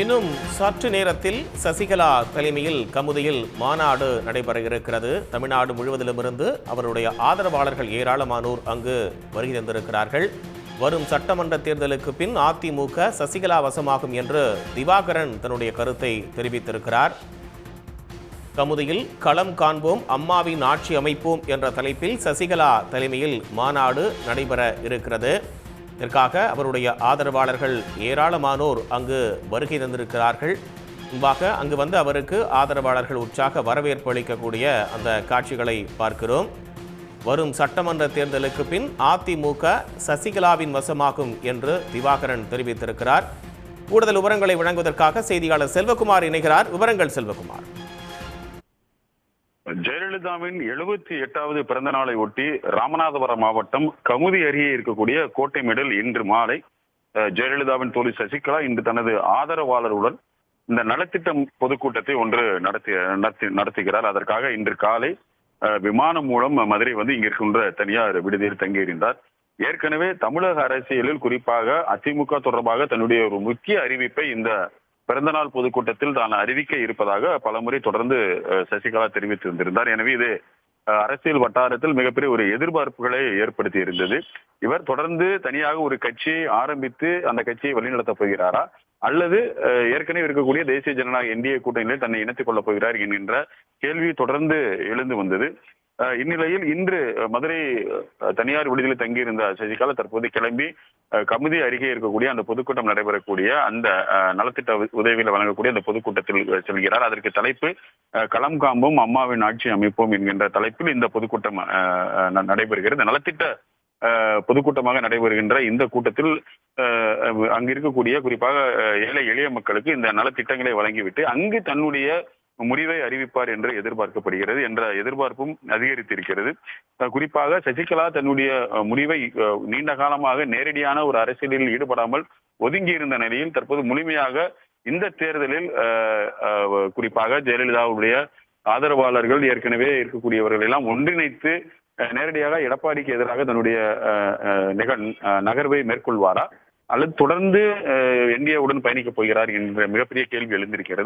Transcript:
இன்னும் சற்று நேரத்தில் சசிகலா தலைமையில் கமுதியில் மாநாடு நடைபெற இருக்கிறது. தமிழ்நாடு முழுவதிலுமிருந்து அவருடைய ஆதரவாளர்கள் ஏராளமானோர் அங்கு வருகை தந்திருக்கிறார்கள். வரும் சட்டமன்ற தேர்தலுக்கு பின் அதிமுக சசிகலா வசமாகும் என்று திவாகரன் தன்னுடைய கருத்தை தெரிவித்திருக்கிறார். கமுதியில் களம் காண்போம், அம்மாவின் ஆட்சி அமைப்போம் என்ற தலைப்பில் சசிகலா தலைமையில் மாநாடு நடைபெற இருக்கிறது. இதற்காக அவருடைய ஆதரவாளர்கள் ஏராளமானோர் அங்கு வருகை தந்திருக்கிறார்கள். முன்பாக அங்கு வந்து அவருக்கு ஆதரவாளர்கள் உற்சாக வரவேற்பு அளிக்கக்கூடிய அந்த காட்சிகளை பார்க்கிறோம். வரும் சட்டமன்ற தேர்தலுக்கு பின் அதிமுக சசிகலாவின் வசமாகும் என்று திவாகரன் தெரிவித்திருக்கிறார். கூடுதல் விவரங்களை வழங்குவதற்காக செய்தியாளர் செல்வகுமார் இணைகிறார். விவரங்கள் செல்வகுமார். ஜெயலலிதாவின் 78வது பிறந்த நாளை ஒட்டி ராமநாதபுரம் மாவட்டம் கமுதி அருகே இருக்கக்கூடிய கோட்டைமேடில் இன்று மாலை ஜெயலலிதாவின் தோழி சசிகலா இன்று தனது ஆதரவாளருடன் இந்த நலத்திட்டம் பொதுக்கூட்டத்தை ஒன்று நடத்துகிறார். அதற்காக இன்று காலை விமானம் மூலம் மதுரை வந்து இங்க இருக்கின்ற தனியார் விடுதியில் தங்கியிருந்தார். ஏற்கனவே தமிழக அரசியலில் குறிப்பாக அதிமுக தொடர்பாக தன்னுடைய ஒரு முக்கிய அறிவிப்பை இந்த பிறந்தநாள் பொதுக்கூட்டத்தில் தான் அறிவிக்க இருப்பதாக பலமுறை தொடர்ந்து சசிகலா தெரிவித்திருந்தார். எனவே இது அரசியல் வட்டாரத்தில் மிகப்பெரிய ஒரு எதிர்பார்ப்புகளை ஏற்படுத்தி இருந்தது. இவர் தொடர்ந்து தனியாக ஒரு கட்சியை ஆரம்பித்து அந்த கட்சியை வழிநடத்தப் போகிறாரா, அல்லது ஏற்கனவே இருக்கக்கூடிய தேசிய ஜனநாயக என்டிஏ கூட்டணியில் தன்னை இணைத்துக் கொள்ளப் போகிறார் என்கின்ற கேள்வி தொடர்ந்து எழுந்து வந்தது. இந்நிலையில் இன்று மதுரை தனியார் விடுதியில் தங்கியிருந்த சசிகலா தற்போது கிளம்பி கமுதி அருகே இருக்கக்கூடிய அந்த பொதுக்கூட்டம் நடைபெறக்கூடிய அந்த நலத்திட்ட உதவிகளை வழங்கக்கூடிய அந்த பொதுக்கூட்டத்தில் செல்கிறார். அதற்கு தலைப்பு களம் காண்போம், அம்மாவின் ஆட்சி அமைப்போம் என்கின்ற தலைப்பில் இந்த பொதுக்கூட்டம் நடைபெறுகிறது. நலத்திட்ட பொதுக்கூட்டமாக நடைபெறுகின்ற இந்த கூட்டத்தில் அங்கு இருக்கக்கூடிய குறிப்பாக ஏழை எளிய மக்களுக்கு இந்த நலத்திட்டங்களை வழங்கிவிட்டு அங்கு தன்னுடைய முடிவை அறிவிப்பார் என்று எதிர்பார்க்கப்படுகிறது என்ற எதிர்பார்ப்பும் அதிகரித்திருக்கிறது. குறிப்பாக சசிகலா தன்னுடைய முடிவை நீண்ட காலமாக நேரடியான ஒரு அரசியலில் ஈடுபடாமல் ஒதுங்கி இருந்த நிலையில் தற்போது முழுமையாக இந்த தேர்தலில் குறிப்பாக ஜெயலலிதாவுடைய ஆதரவாளர்கள் ஏற்கனவே இருக்கக்கூடியவர்கள் எல்லாம் ஒன்றிணைத்து நேரடியாக எடப்பாடிக்கு எதிராக தன்னுடைய நகர்வை மேற்கொள்வாரா, அல்லது தொடர்ந்து என்டிஏவுடன் பயணிக்கப் போகிறார் என்ற மிகப்பெரிய கேள்வி எழுந்திருக்கிறது.